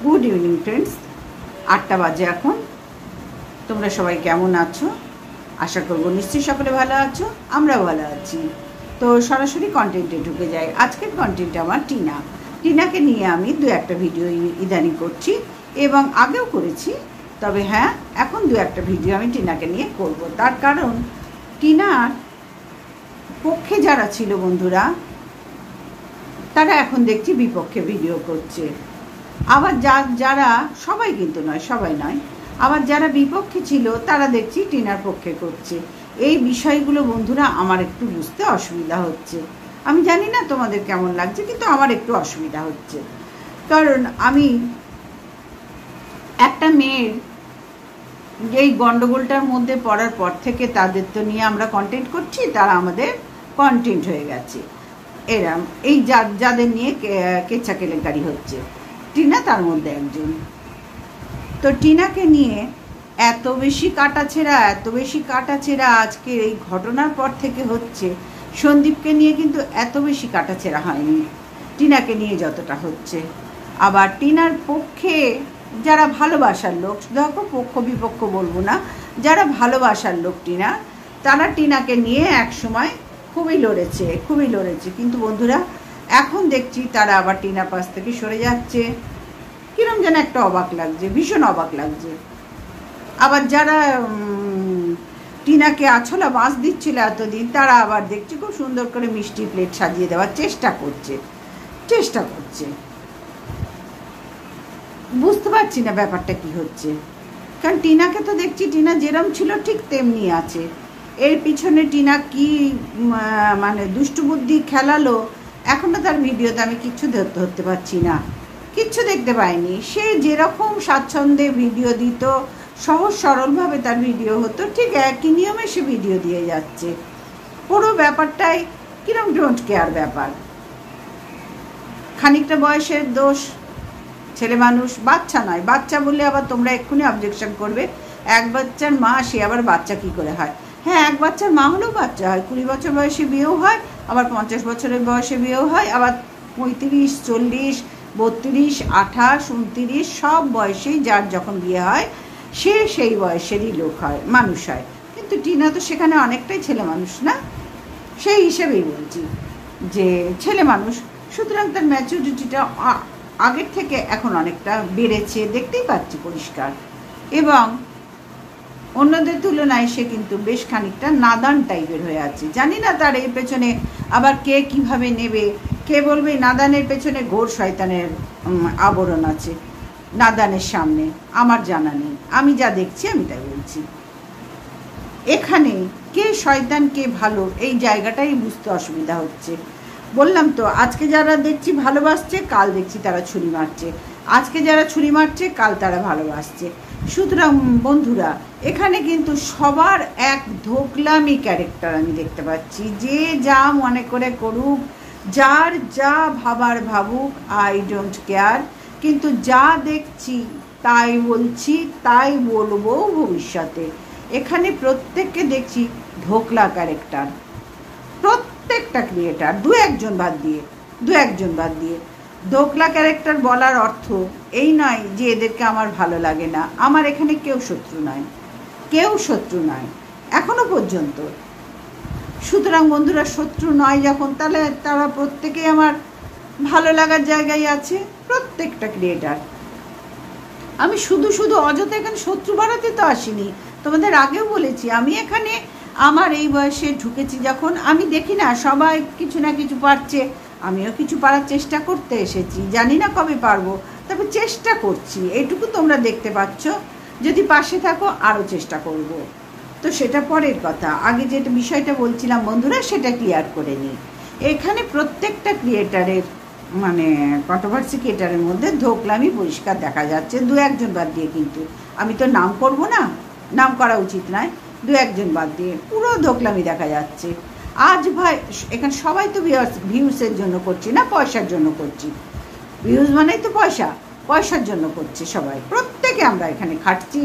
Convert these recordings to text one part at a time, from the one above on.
Good evening friends, 8টা বাজে এখন। তোমরা সবাই কেমন আছো? আশা করবো নিশ্চয়ই সকলে ভালো আছো, আমরাও ভালো আছি। তো সরাসরি কন্টেন্টে ঢুকে যাই। আজকের কন্টেন্ট আমার টিনাকে নিয়ে আমি 2-1টা ভিডিও ইদানিং করছি এবং আগেও করেছি। তবে হ্যাঁ, এখন 2-1টা ভিডিও আমি টিনাকে নিয়ে করব। তার কারণ টিনার পক্ষে যারা ছিল বন্ধুরা, তারা এখন দেখছি বিপক্ষে ভিডিও করছে। আবার যারা সবাই কিন্তু নয়, সবাই নয়, আবার যারা বিপক্ষে ছিল তারা দেখছি টিনার পক্ষে করছে। এই বিষয়গুলো বন্ধুরা আমার একটু বুঝতে অসুবিধা হচ্ছে। আমি জানি না তোমাদের কেমন লাগছে, কিন্তু আমার একটু অসুবিধা হচ্ছে। কারণ আমি একটা মেয়ের এই গন্ডগোলটার মধ্যে পড়ার পর থেকে তাদের তো নিয়ে আমরা কন্টেন্ট করছি, তারা আমাদের কন্টেন্ট হয়ে গেছে। এরম এই যাদের নিয়ে কেচ্ছা কেলেঙ্কারি হচ্ছে, টিনা তার মধ্যে একজন। তো টিনাকে নিয়ে এত বেশি কাটাছেঁড়া আজকের এই ঘটনার পর থেকে হচ্ছে। সন্দীপকে নিয়ে কিন্তু এত বেশি কাটাছেঁড়া হয়নি, টিনাকে নিয়ে যতটা হচ্ছে। আবার টিনার পক্ষে যারা ভালোবাসার লোক, দেখো পক্ষ বিপক্ষ বলবো না, যারা ভালোবাসার লোক টিনা, তারা টিনাকে নিয়ে একসময় খুবই লড়েছে। কিন্তু বন্ধুরা এখন দেখছি তারা আবার টিনার পাশ থেকে সরে যাচ্ছে। কিরম যেন একটা অবাক লাগছে, ভীষণ অবাক লাগছে। আবার যারা টিনাকে আছলা বাঁশ দিচ্ছিল এতদিন, তারা আবার দেখছি খুব সুন্দর করে মিষ্টি প্লেট সাজিয়ে দেওয়ার চেষ্টা করছে। বুঝতে পারছি না ব্যাপারটা কি হচ্ছে। কারণ টিনাকে তো দেখছি টিনা যেরম ছিল ঠিক তেমনি আছে। এর পিছনে টিনা কি মানে দুষ্টু বুদ্ধি খেলালো, এখনও তার ভিডিওতে আমি কিচ্ছু ধরতে পারছি না, কিচ্ছু দেখতে পাইনি। সে যেরকম স্বাচ্ছন্দ্যে ভিডিও দিত, সহজ সরলভাবে তার ভিডিও হতো, ঠিক একই নিয়মে সে ভিডিও দিয়ে যাচ্ছে। পুরো ব্যাপারটাই কিরম ডোন্ট কেয়ার ব্যাপার। খানিকটা বয়সের দোষ, ছেলে মানুষ, বাচ্চা নয়। বাচ্চা বললে আবার তোমরা এক্ষুনি অবজেকশন করবে, এক বাচ্চার মা সে আবার বাচ্চা কি করে হয়? হ্যাঁ, এক বাচ্চার মা হলেও বাচ্চা হয়। 20 বছর বয়সে বিয়েও হয়, আবার 50 বছরের বয়সে বিয়েও হয়, আবার 35, 40, 32, 28, 29 সব বয়সেই যার যখন বিয়ে হয় সে সেই বয়সেরই লোক হয়, মানুষ হয়। কিন্তু টিনা তো সেখানে অনেকটাই ছেলে মানুষ না? সেই হিসেবেই বলছি যে ছেলে মানুষ, সুতরাং তার ম্যাচুরিটিটা আগের থেকে এখন অনেকটা বেড়েছে, দেখতেই পাচ্ছি পরিষ্কার। এবং অন্যদের তুলনায় সে কিন্তু বেশ খানিকটা নাদান টাইপের হয়ে আছে। জানি না তার এর পেছনে আবার কে কিভাবে নেবে, কে বলবে নাদানের পেছনে ঘোর শয়তানের আবরণ আছে। নাদানের সামনে আমার জানা নেই, আমি যা দেখছি আমি তাই বলছি। এখানে কে শয়তান কে ভালো, এই জায়গাটাই বুঝতে অসুবিধা হচ্ছে। বললাম তো, আজকে যারা দেখছি ভালোবাসছে, কাল দেখছি তারা ছুরি মারছে। আজকে যারা ছুরি মারছে, কাল তারা ভালোবাসছে। সুতরাং বন্ধুরা, এখানে কিন্তু সবার এক ধোকলামি ক্যারেক্টার আমি দেখতে পাচ্ছি। যে যা মনে করে করুক, যার যা ভাবার ভাবুক, আই ডোন্ট কেয়ার। কিন্তু যা দেখছি তাই বলছি, তাই বলবো ভবিষ্যতে। এখানে প্রত্যেককে দেখছি ধোকলা ক্যারেক্টার, প্রত্যেকটা ক্রিয়েটার, দু একজন বাদ দিয়ে ধোকলা ক্যারেক্টার বলার অর্থ এই নয় যে এদেরকে আমার ভালো লাগে না। আমার এখানে কেউ শত্রু নয় এখনো পর্যন্ত। সুতরাং বন্ধুরা, শত্রু নয় যখন, তাহলে তারা প্রত্যেকেই আমার ভালো লাগার জায়গায় আছে, প্রত্যেকটা ক্রিয়েটার। আমি শুধু অযথা এখানে শত্রু বাড়াতে তো আসিনি। তোমাদের আগেও বলেছি, আমি এখানে আমার এই বয়সে ঢুকেছি যখন, আমি দেখি না সবাই কিছু না কিছু পারছে, আমিও কিছু পারার চেষ্টা করতে এসেছি। জানি না কবে পারবো, তবে চেষ্টা করছি, এইটুকু তোমরা দেখতে পাচ্ছ। যদি পাশে থাকো আরও চেষ্টা করব। তো সেটা পরের কথা। আগে যেটা বিষয়টা বলছিলাম বন্ধুরা, সেটা ক্লিয়ার করে নিই। এখানে প্রত্যেকটা ক্রিয়েটারের মানে কন্ট্রোভার্সি ক্রিয়েটারের মধ্যে ধোকলামি পরিষ্কার দেখা যাচ্ছে, 2-1জন বাদ দিয়ে। কিন্তু আমি তো নাম করব না, নাম করা উচিত নয়। 2-1জন বাদ দিয়ে পুরো ধোকলামি দেখা যাচ্ছে। আজ ভাই এখানে সবাই তো ভিউসের জন্য করছি না, পয়সার জন্য করছি। ভিউজ মানেই তো পয়সার জন্য করছে সবাই, প্রত্যেকে আমরা এখানে খাটছি,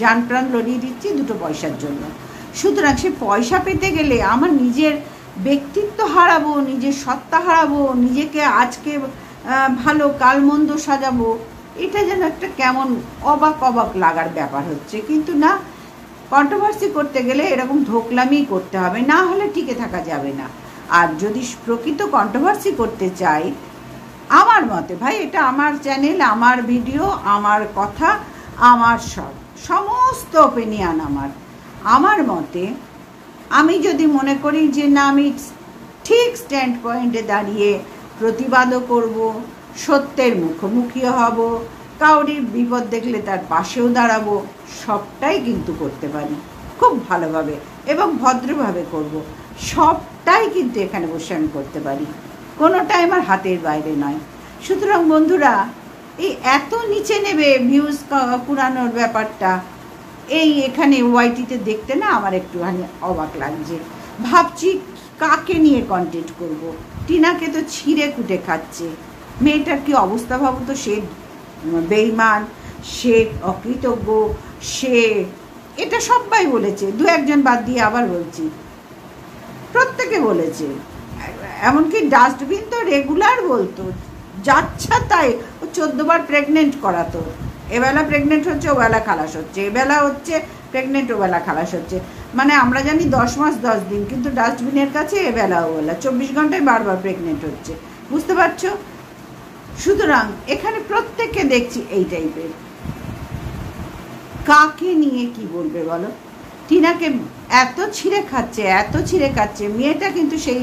জান প্রাণ লড়িয়ে দিচ্ছি দুটো পয়সার জন্য। সুতরাং সে পয়সা পেতে গেলে আমার নিজের ব্যক্তিত্ব হারাবো, নিজের সত্তা হারাবো, নিজেকে আজকে ভালো কাল মন্দ সাজাবো, এটা যেন একটা কেমন অবাক অবাক লাগার ব্যাপার হচ্ছে। কিন্তু না, কন্ট্রোভার্সি করতে গেলে এরকম ধোকলামি করতে হবে, না হলে টিকে থাকা যাবে না। আর যদি প্রকৃত কন্ট্রোভার্সি করতে চাই, আমার মতে ভাই, এটা আমার চ্যানেল, আমার ভিডিও, আমার কথা, আমার সমস্ত ওপিনিয়ন আমার মতে, আমি যদি মনে করি যে না, আমি ঠিক স্ট্যান্ড পয়েন্টে দাঁড়িয়ে প্রতিবাদও করব, সত্যের মুখোমুখিও হব, কাউরির বিপদ দেখলে তার পাশেও দাঁড়াবো, সবটাই কিন্তু করতে পারি খুব ভালোভাবে এবং ভদ্রভাবে করব। সবটাই কিন্তু এখানে বসে আমি করতে পারি, কোনোটাই আমার হাতের বাইরে নয়। সুতরাং বন্ধুরা, এই এত নিচে নেবে ভিউজ কুড়ানোর ব্যাপারটা এই এখানে ওয়াইটিতে দেখতে না আমার একটুখানি অবাক লাগছে। ভাবছি কাকে নিয়ে কন্টেন্ট করব। টিনাকে তো ছিঁড়ে কুটে খাচ্ছে, মেয়েটার কি অবস্থা ভাবো তো। সে বেঈমান, সে অকৃতজ্ঞ, সে, এটা সবাই বলেছে, দু একজন বাদ দিয়ে আবার বলছি, প্রত্যেকে বলেছে। এমনকি ডাস্টবিন তো রেগুলার বলতো, যাচ্ছা তাই। ও 14 বার প্রেগনেন্ট করাতো, এবেলা প্রেগনেন্ট হচ্ছে, ওবেলা খালাস হচ্ছে, এবেলা হচ্ছে প্রেগনেন্ট, ওবেলা খালাস হচ্ছে। মানে আমরা জানি 10 মাস 10 দিন, কিন্তু ডাস্টবিনের কাছে এবেলা ওবেলা 24 ঘন্টায় বারবার প্রেগনেন্ট হচ্ছে, বুঝতে পারছো? সুতরাং এখানে প্রত্যেককে দেখছি এই টাইপের। কাকে নিয়ে কি বলবে বলো? টিনাকে এত ছিঁড়ে খাচ্ছে, মেয়েটা কিন্তু সেই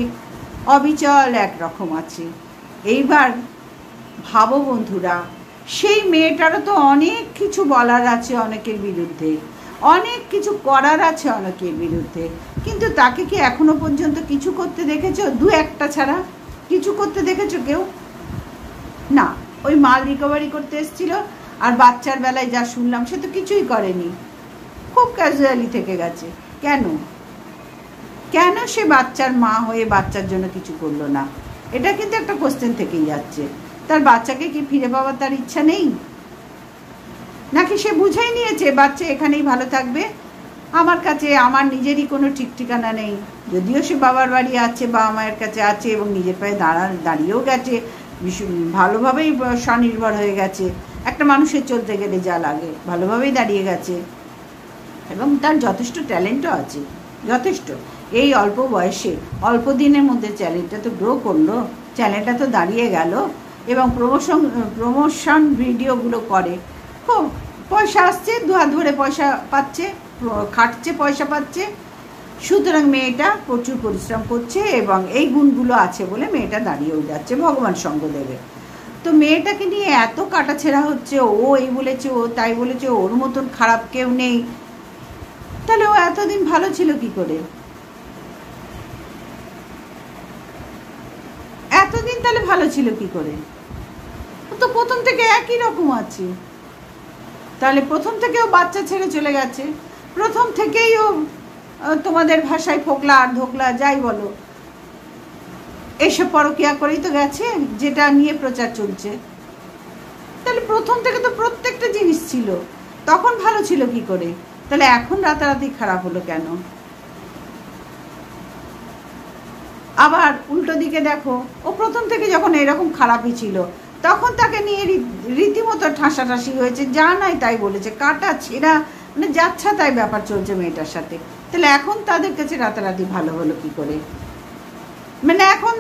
অবিচল একরকম আছে। এইবার ভাবো বন্ধুরা, সেই মেয়েটারও তো অনেক কিছু বলার আছে অনেকের বিরুদ্ধে, অনেক কিছু করার আছে অনেকের বিরুদ্ধে, কিন্তু তাকে কি এখনো পর্যন্ত কিছু করতে দেখেছো? দু একটা ছাড়া কিছু করতে দেখেছো কেউ? না, ওই মাল রিকভারি করতে এসেছিল, আর বাচ্চার বেলায় যা শুনলাম সে তো কিছুই করেনি, খুব ক্যাজুয়ালি থেকে গেছে। কেন সে বাচ্চার মা হয়ে বাচ্চার জন্য কিছু করলো না? এটা কিন্তু একটা কোশ্চেন থেকেই যাচ্ছে। তার বাচ্চাকে কি ফিরে পাওয়ার তার ইচ্ছা নেই? নাকি সে বুঝেই নিয়েছে বাচ্চা এখানেই ভালো থাকবে? আমার কাছে আমার নিজেরই কোনো ঠিক ঠিকানা নেই, যদিও সে বাবার বাড়ি আছে, বাবা মায়ের কাছে আছে এবং নিজের পায়ে দাঁড়িয়েও গেছে, ভালোভাবেই স্বনির্ভর হয়ে গেছে। একটা মানুষের চলতে গেলে যা লাগে, ভালোভাবেই দাঁড়িয়ে গেছে এবং তার যথেষ্ট ট্যালেন্টও আছে, যথেষ্ট। এই অল্প বয়সে, অল্প দিনের মধ্যে চ্যানেলটা তো গ্রো করলো, চ্যানেলটা তো দাঁড়িয়ে গেল এবং প্রমোশন ভিডিওগুলো করে, খুব পয়সা আসছে, দুহাত ধরে পয়সা পাচ্ছে, খাটছে, পয়সা পাচ্ছে। সুতরাং মেয়েটা প্রচুর পরিশ্রম করছে এবং এই গুণগুলো আছে বলে মেয়েটা দাঁড়িয়েও যাচ্ছে, ভগবান সঙ্গ দেবে। তো মেয়েটাকে নিয়ে এত কাটাছেঁড়া হচ্ছে, ও এই বলেছে, ও তাই বলেছে, ওর মতন খারাপ কেউ নেই। তাহলে ও এতদিন ভালো ছিল কি করে? এতদিন তাহলে ভালো ছিল কি করে? ও তো প্রথম থেকে একই রকম আছে। তাহলে প্রথম থেকেও বাচ্চা ছেড়ে চলে গেছে, প্রথম থেকেই ও তোমাদের ভাষায় ফোকলা আর ধোকলা যাই বলো, এইসব পরকিয়া করেই তো গেছে, যেটা নিয়ে প্রচার চলছে। তাহলে প্রথম থেকে তো প্রত্যেকটা জিনিস ছিল, তখন ভালো ছিল কি করে? তাহলে এখন রাতারাতি খারাপ হলো কেন? আবার উল্টো দিকে দেখো, ও প্রথম থেকে যখন এরকম খারাপই ছিল, তখন তাকে নিয়ে রীতিমতো ঠাসাঠাসি হয়েছে, যা নাই তাই বলেছে, কাটা ছেঁড়া, মানে যাচ্ছা তাই ব্যাপার চলছে মেয়েটার সাথে। তাহলে এখন তাদের কাছে রাতারাতি ভালো হলো কি করে? মানে এখন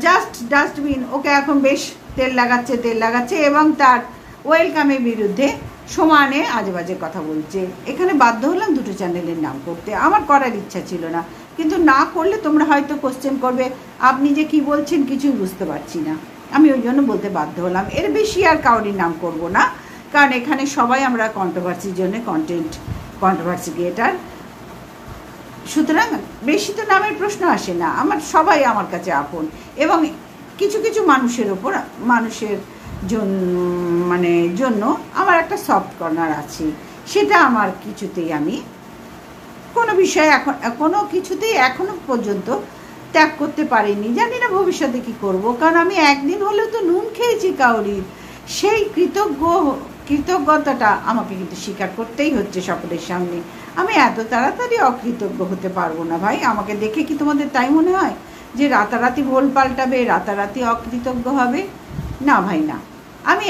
জাস্ট ডাস্টবিন ওকে এখন বেশ তেল লাগাচ্ছে এবং তার ওয়েলকামের বিরুদ্ধে সমানে আজেবাজে কথা বলছে। এখানে বাধ্য হলাম দুটো চ্যানেলের নাম করতে, আমার করার ইচ্ছা ছিল না, কিন্তু না করলে তোমরা হয়তো কোশ্চেন করবে আপনি যে কি বলছেন কিছুই বুঝতে পারছি না, আমি ওই জন্য বলতে বাধ্য হলাম। এর বেশি আর কাউরির নাম করব না, কারণ এখানে সবাই আমরা কন্ট্রোভার্সির জন্য কন্ট্রোভার্সি ক্রিয়েটার, সুতরাং বেশি তো নামের প্রশ্ন আসে না। আমার সবাই আমার কাছে আপন এবং কিছু কিছু মানুষের জন্য আমার একটা সফট কর্নার আছে, সেটা আমার কিছুতেই আমি কোনো বিষয়ে কোনো কিছুতেই এখনো পর্যন্ত ত্যাগ করতে পারিনি। জানি না ভবিষ্যতে কি করব, কারণ আমি একদিন হলেও তো নুন খেয়েছি কাউরির, সেই কৃতজ্ঞতাটা আমাকে কিন্তু স্বীকার করতেই হচ্ছে সকলের সামনে। আমি এত তাড়াতাড়ি অকৃতজ্ঞ হতে পারবো না ভাই। আমাকে দেখে কি তোমাদের তাই মনে হয় যে রাতারাতি ভোল পাল্টাবে, রাতারাতি অকৃতজ্ঞ হবে? না ভাই না, আমি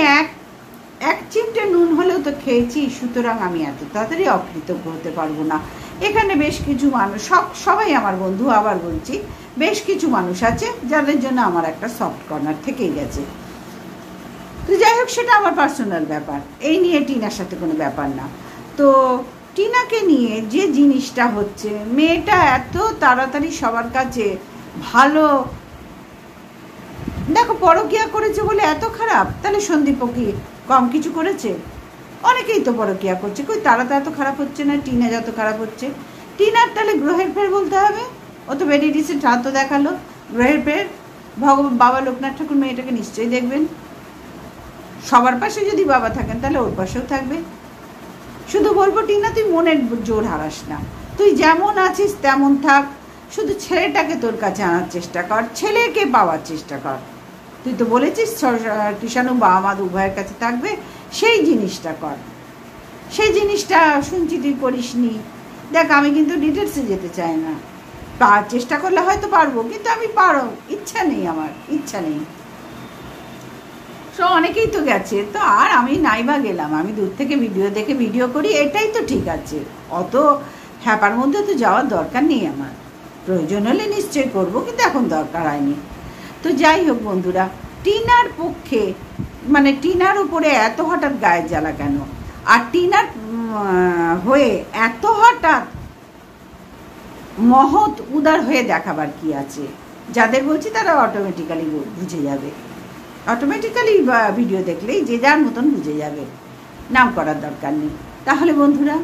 এক চিমটে নুন হলেও তো খেয়েছি, সুতরাং আমি এত তাড়াতাড়ি অকৃতজ্ঞ হতে পারবো না। এখানে বেশ কিছু মানুষ, সবাই আমার বন্ধু, আবার বলছি বেশ কিছু মানুষ আছে যাদের জন্য আমার একটা সফট কর্নার থেকেই গেছে। তো যাই হোক, সেটা আমার পার্সোনাল ব্যাপার, এই নিয়ে টিনার সাথে কোনো ব্যাপার না। তো টিনাকে নিয়ে যে জিনিসটা হচ্ছে, মেয়েটা এত তাড়াতাড়ি সবার কাছে ভালো, দেখো পরকীয়া করেছে বলে এত খারাপ, তাহলে সন্দীপও কি কম কিছু করেছে? অনেকেই তো পরকীয়া করছে, কই তারা তো এত খারাপ হচ্ছে না টিনা যত খারাপ হচ্ছে। টিনার তাহলে গ্রহের ফের বলতে হবে, ও তো বেরিয়ে রিসেন্ট রাত তো দেখালো গ্রহের ফের। বাবা লোকনাথ ঠাকুর মেয়েটাকে নিশ্চয়ই দেখবেন, সবার পাশে যদি বাবা থাকেন তাহলে ওর পাশেও থাকবে। শুধু বলবো টিনা, তুই মনের জোর হারাস না, তুই যেমন আছিস তেমন থাক, শুধু ছেলেটাকে তোর কাছে আনার চেষ্টা কর, ছেলেকে পাওয়ার চেষ্টা কর। তুই তো বলেছিস কৃষাণু বাবা মা উভয়ের কাছে থাকবে, সেই জিনিসটা কর। সেই জিনিসটা শুনছি তুই করিস নি। দেখ, আমি কিন্তু ডিটেলসে যেতে চাই না, চেষ্টা করলে হয়তো পারবো, কিন্তু আমি ইচ্ছা নেই, আমার ইচ্ছা নেই। তো অনেকেই তো গেছে, তো আর আমি নাইবা গেলাম, আমি দূর থেকে ভিডিও দেখে ভিডিও করি, এটাই তো ঠিক আছে। অত হ্যাপার মধ্যে তো যাওয়ার দরকার নেই আমার, প্রয়োজন হলে নিশ্চয়ই করবো, কিন্তু এখন দরকার হয়নি। তো যাই হোক বন্ধুরা, টিনার পক্ষে মানে টিনার উপরে এত হঠাৎ গায়ের জ্বালা কেন, আর টিনার হয়ে এত হঠাৎ মহৎ উদার হয়ে দেখাবার কি আছে? যাদের বলছি তারা অটোমেটিক্যালি বুঝে যাবে, অটোমেটিক্যালি ভিডিও দেখলেই যে যার মতন বুঝে যাবে, নাম করার দরকার নেই। তাহলে বন্ধুরা,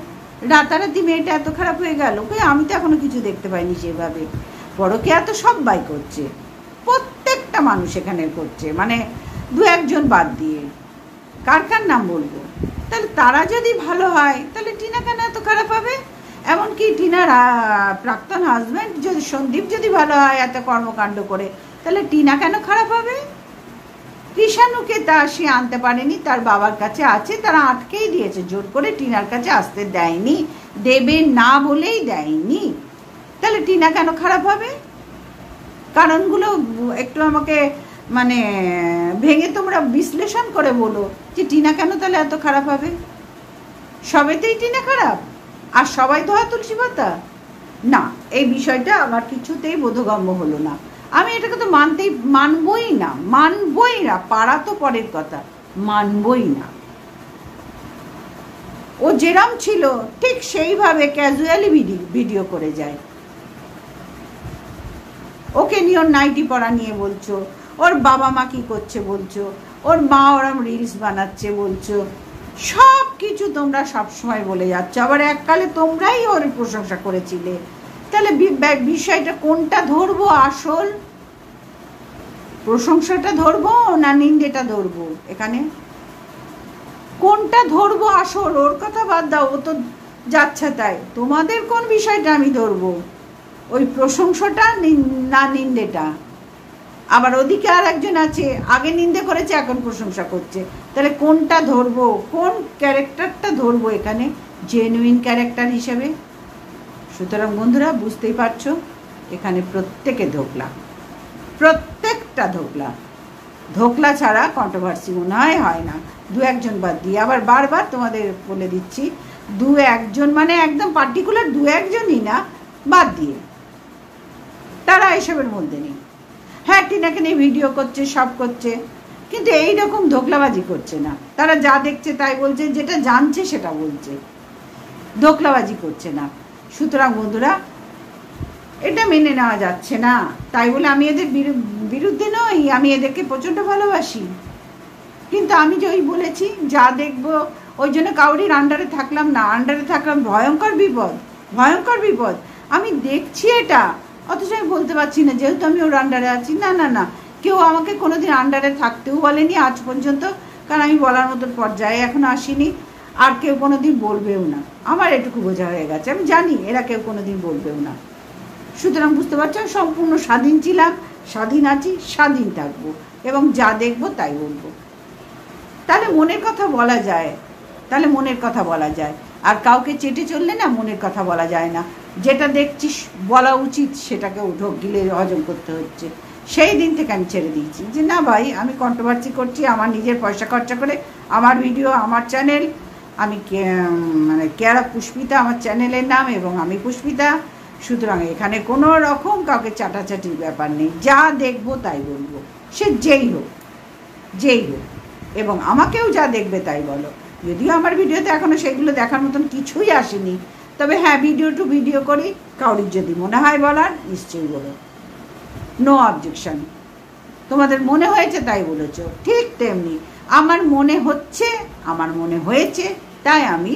রাতারাতি মেয়েটা এত খারাপ হয়ে গেল, আমি তো এখনো কিছু দেখতে পাইনি সেভাবে। পরকীয়া তো সবাই করছে, প্রত্যেকটা মানুষ এখানে করছে, মানে দু একজন বাদ দিয়ে, কার কার নাম বলবো? তাহলে তারা যদি ভালো হয় তাহলে টিনা কেন এত খারাপ হবে? এমনকি টিনার প্রাক্তন হাজব্যান্ড যদি সন্দীপ যদি ভালো হয় এত কর্মকাণ্ড করে, তাহলে টিনা কেন খারাপ হবে? কৃষাণুকে সে আনতে পারেনি, তার বাবার কাছে আছে, তারা আটকেই দিয়েছে, জোর করে টিনার কাছে আসতে দেয়নি, দেবে না বলেই দেয়নি। তাহলে টিনা কেন খারাপ হবে? কারণগুলো একটু আমাকে মানে ভেঙে তোমরা বিশ্লেষণ করে বলো যে টিনা কেন তাহলে এত খারাপ হবে। সবেতেই টিনা খারাপ আর সবাই ধোয়া তুলসী পাতা? না, এই বিষয়টা আমার কিছুতেই বোধগম্য হলো না। আমি এটাকে তো মানবই না, পারা তো পরের কথা, মানবই না। ও যেরাম ছিল ঠিক সেইভাবে ক্যাজুয়ালি ভিডিও করে যায়। ওকে নিয়ে ওর নাইটি পরা নিয়ে বলছো, ওর বাবা মা কি করছে বলছো, ওর মা ওরম রিলস বানাচ্ছে বলছো, সব কিছু তোমরা সবসময় বলে যাচ্ছ। আবার এককালে তোমরাই ওর প্রশংসা করেছিলে। তাহলে বিষয়টা কোনটা ধরবো? আসল প্রশংসাটা ধরবো না নিন্দেটা ধরবো? এখানে কোনটা ধরবো আসল? ওর কথা বাদ দাও, ও তো যাচ্ছে তাই। তোমাদের কোন বিষয়টা আমি ধরবো? ওই প্রশংসাটা না নিন্দেটা? আবার ওদিকে আর একজন আছে, আগে নিন্দে করেছে এখন প্রশংসা করছে। তাহলে কোনটা ধরবো, কোন ক্যারেক্টারটা ধরবো এখানে জেনুইন ক্যারেক্টার হিসেবে? সুতরাং বন্ধুরা, বুঝতেই পারছো এখানে প্রত্যেকে ধোকলা, প্রত্যেকটা ধোকলা ছাড়া কন্ট্রোভার্সি মনে হয় না। দু একজন বাদ দিয়ে, আবার বারবার তোমাদের বলে দিচ্ছি, দু একজন মানে একদম পার্টিকুলার দু একজনই না, বাদ দিয়ে তারা এসবের মধ্যে নেই। হ্যাঁ, টিনাকে নিয়ে ভিডিও করছে, সব করছে, কিন্তু এইরকম ধোকলাবাজি করছে না। তারা যা দেখছে তাই বলছে, যেটা জানছে সেটা বলছে, ধোকলাবাজি করছে না। সুতরাং বন্ধুরা, এটা মেনে নেওয়া যাচ্ছে না। তাই বলে আমি এদের বিরুদ্ধে নই, আমি এদেরকে প্রচণ্ড ভালোবাসি, কিন্তু আমি যে ওই বলেছি যা দেখবো, ওই জন্য কাউরির আন্ডারে থাকলাম না। আন্ডারে থাকলাম ভয়ঙ্কর বিপদ। আমি দেখছি এটা, অথচ আমি বলতে পারছি না যেহেতু আমি ওর আন্ডারে আছি। না, কেউ আমাকে কোনোদিন আন্ডারে থাকতেও বলেনি আজ পর্যন্ত, কারণ আমি বলার মতো পর্যায়ে এখনো আসিনি, আর কেউ কোনোদিন বলবেও না। আমার এটুকু বোঝা হয়ে গেছে, আমি জানি এরা কেউ কোনোদিন বলবেও না। সুতরাং বুঝতে পারছো, আমি সম্পূর্ণ স্বাধীন ছিলাম, স্বাধীন আছি, স্বাধীন থাকবো, এবং যা দেখবো তাই বলবো। তাহলে মনের কথা বলা যায়, আর কাউকে চেটে চললে না মনের কথা বলা যায় না। যেটা দেখছিস বলা উচিত সেটাকে ঢোক গিলে হজম করতে হচ্ছে, সেই দিন থেকে আমি ছেড়ে দিয়েছি যে না ভাই, আমি কন্ট্রোভার্সি করছি আমার নিজের পয়সা খরচা করে, আমার ভিডিও, আমার চ্যানেল, আমি মানে কেয়ার অফ পুষ্পিতা আমার চ্যানেলের নাম, এবং আমি পুষ্পিতা। সুতরাং এখানে কোনো রকম কাউকে চাটাচাটির ব্যাপার নেই, যা দেখবো তাই বলবো, সে যেই হোক, যেই হোক, এবং আমাকেও যা দেখবে তাই বলো। যদিও আমার ভিডিওতে এখনও সেগুলো দেখার মতন কিছুই আসেনি, তবে হ্যাঁ, ভিডিও টু ভিডিও করি, কাউরির যদি মনে হয় বলার নিশ্চয়ই বলো, নো অবজেকশন। তোমাদের মনে হয়েছে তাই বলেছ, ঠিক তেমনি আমার মনে হচ্ছে, আমার মনে হয়েছে, তাই আমি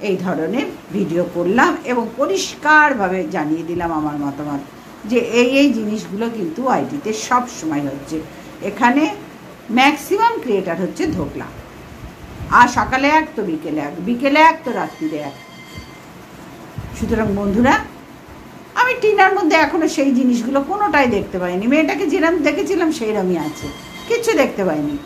এই ধরনের ভিডিও করলাম এবং পরিষ্কারভাবে জানিয়ে দিলাম আমার মতামত যে এই জিনিসগুলো কিন্তু আইডিতে সব সময় হচ্ছে। এখানে ম্যাক্সিমাম ক্রিয়েটার হচ্ছে ধোকলা, আর সকালে এক তো বিকেলে এক, বিকেলে এক তো রাত্রিরে এক। সুতরাং বন্ধুরা, আমি টিনার মধ্যে এখনো সেই জিনিসগুলো কোনোটাই দেখতে পাইনি। মেয়েটাকে যেরকম দেখেছিলাম সেইরকমই আছে, কিচ্ছু দেখতে পাইনি।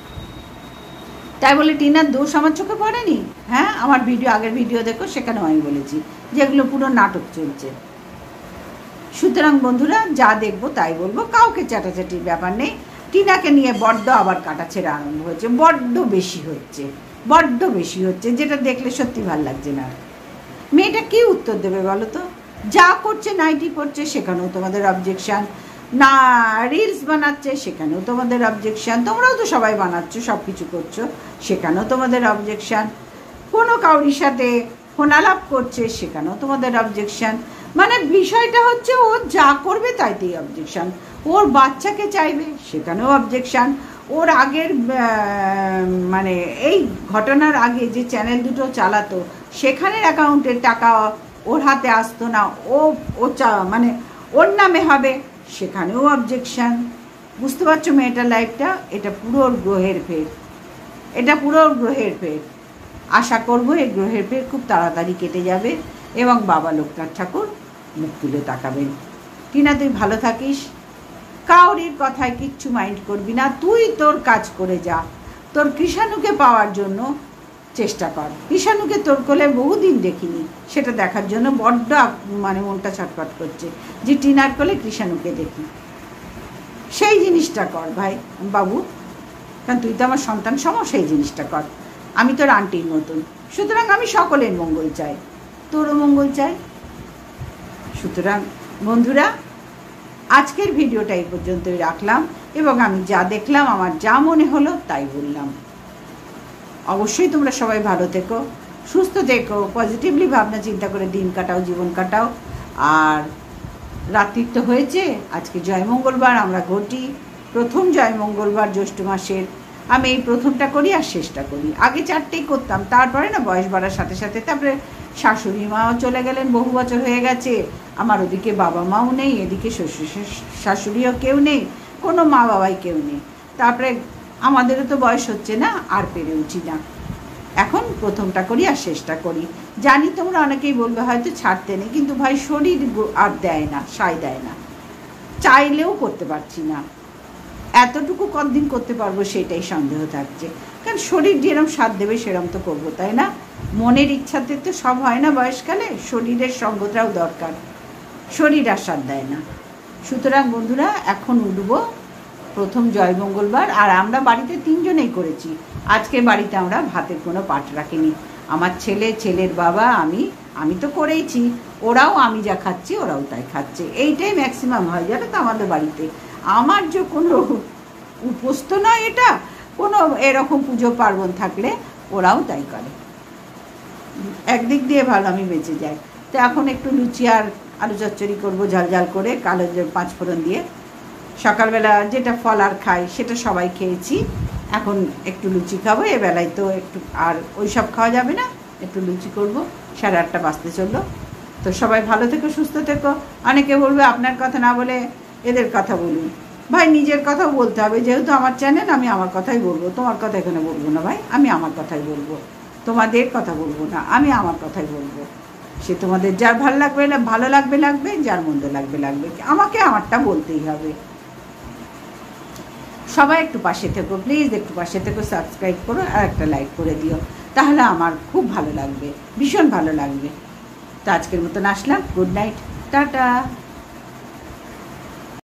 তাই বলে টিনার দোষ আমার চোখে পড়েনি? হ্যাঁ, আমার ভিডিও, আগের ভিডিও দেখো, সেখানেও আমি বলেছি যেগুলো পুরো নাটক চলছে। সুতরাং বন্ধুরা, যা দেখবো তাই বলবো, কাউকে চাটাচাটির ব্যাপার নেই। টিনাকে নিয়ে বড্ড আবার কাটাছেড়া আরম্ভ হয়েছে, বড্ড বেশি হচ্ছে, বড্ড বেশি হচ্ছে, যেটা দেখলে সত্যি ভাল লাগছে না। মেয়েটা কি উত্তর দেবে বলো তো? যা করছে, নাইটি পড়ছে, সেখানেও তোমাদের অবজেকশান, না রিলস বানাচ্ছে সেখানেও তোমাদের অবজেকশান, তোমরাও তো সবাই বানাচ্ছ, সব কিছু করছো, সেখানেও তোমাদের অবজেকশান, কোনো কাউরির সাথে ফোনালাপ করছে সেখানেও তোমাদের অবজেকশান। মানে বিষয়টা হচ্ছে ও যা করবে তাইতেই অবজেকশান, ওর বাচ্চাকে চাইবে সেখানেও অবজেকশান, ওর আগের মানে এই ঘটনার আগে যে চ্যানেল দুটো চালাতো সেখানের অ্যাকাউন্টের টাকা ওর হাতে আসতো না, ও মানে ওর নামে হবে, সেখানেও অবজেকশান। বুঝতে পারছো মেয়েটার লাইফটা? এটা পুরো গ্রহের ফের, এটা পুরো গ্রহের ফের। আশা করবো এই গ্রহের ফের খুব তাড়াতাড়ি কেটে যাবে এবং বাবা লোকনাথ ঠাকুর মুখ তুলে তাকাবেন। টিনা, তুই ভালো থাকিস, কাউরির কথায় কিচ্ছু মাইন্ড করবি না, তুই তোর কাজ করে যা, তোর কৃষাণুকে পাওয়ার জন্য চেষ্টা কর। কৃষাণুকে তোর কোলে বহুদিন দেখিনি, সেটা দেখার জন্য বড্ড মানে মনটা ছটফট করছে যে টিনার কোলে কৃষাণুকে দেখি, সেই জিনিসটা কর ভাই বাবু, কারণ তুই তো আমার সন্তান সম, সেই জিনিসটা কর। আমি তোর আন্টির মতন, সুতরাং আমি সকলের মঙ্গল চাই, তোরও মঙ্গল চাই। সুতরাং বন্ধুরা, আজকের ভিডিওটা এই পর্যন্তই রাখলাম এবং আমি যা দেখলাম, আমার যা মনে হলো তাই বললাম। অবশ্যই তোমরা সবাই ভালো থেকো, সুস্থ থেকো, পজিটিভলি ভাবনা চিন্তা করে দিন কাটাও, জীবন কাটাও। আর রাত্রির তো হয়েছে, আজকে জয় মঙ্গলবার আমরা ঘটি, প্রথম জয় মঙ্গলবার জ্যৈষ্ঠ মাসের। আমি এই প্রথমটা করি আর শেষটা করি, আগে চারটেই করতাম, তারপরে না বয়স বাড়ার সাথে সাথে, তারপরে শাশুড়ি মাও চলে গেলেন, বহু বছর হয়ে গেছে, আমার ওদিকে বাবা মাও নেই, এদিকে শ্বশুর শাশুড়িও কেউ নেই, কোনো মা বাবাই কেউ নেই, তারপরে আমাদেরও তো বয়স হচ্ছে না, আর পেরে উঠি না। এখন প্রথমটা করি আর শেষটা করি। জানি তোমরা অনেকেই বলবে হয়তো ছাড়তে নেই, কিন্তু ভাই শরীর আর দেয় না, সায় দেয় না, চাইলেও করতে পারছি না। এতটুকু কতদিন করতে পারবো সেটাই সন্দেহ থাকছে, কারণ শরীর যেরকম সাথ দেবে সেরকম তো করবো, তাই না? মনের ইচ্ছাতে তো সব হয় না বয়সকালে, শরীরের সঙ্গটাও দরকার, শরীর আর সাথ দেয় না। সুতরাং বন্ধুরা, এখন উঠবো প্রথম জয় মঙ্গলবার, আর আমরা বাড়িতে 3 জনেই করেছি। আজকে বাড়িতে আমরা ভাতের কোনো পাঠ রাখিনি, আমার ছেলে, ছেলের বাবা, আমি তো করেইছি, ওরাও আমি যা খাচ্ছি ওরাও তাই খাচ্ছে, এইটাই ম্যাক্সিমাম হয় জানো তো আমাদের বাড়িতে। আমার যে কোনো উপস্থ নয় এটা, কোনো এরকম পুজো পার্বণ থাকলে ওরাও তাই করে, একদিক দিয়ে ভালো আমি বেঁচে যাই। তো এখন একটু লুচি আর আলু চচ্চড়ি করবো ঝাল ঝাল করে, কালো 5 ফোড়ন দিয়ে। সকালবেলা যেটা ফল আর খাই সেটা সবাই খেয়েছি, এখন একটু লুচি খাবো, এবেলায় তো একটু আর ওই সব খাওয়া যাবে না, একটু লুচি করবো। 8:30 বাজতে চললো। তো সবাই ভালো থেকো, সুস্থ থেকো। অনেকে বলবে আপনার কথা না বলে এদের কথা বলুন, ভাই নিজের কথাও বলতে হবে, যেহেতু আমার চ্যানেল, আমি আমার কথাই বলবো, তোমার কথা এখানে বলবো না ভাই, আমি আমার কথাই বলবো, তোমাদের কথা বলবো না, আমি আমার কথাই বলবো। সে তোমাদের যার ভালো লাগবে না, ভালো লাগবে লাগবে, যার মন্দ লাগবে লাগবে, আমাকে আমারটা বলতেই হবে। সবাই একটু পাশে থেকো প্লিজ, একটু পাশে থেকো, সাবস্ক্রাইব করো আর একটা লাইক করে দিও, তাহলে আমার খুব ভালো লাগবে, ভীষণ ভালো লাগবে। তো আজকের মতন আসলাম, গুড নাইট, টাটা।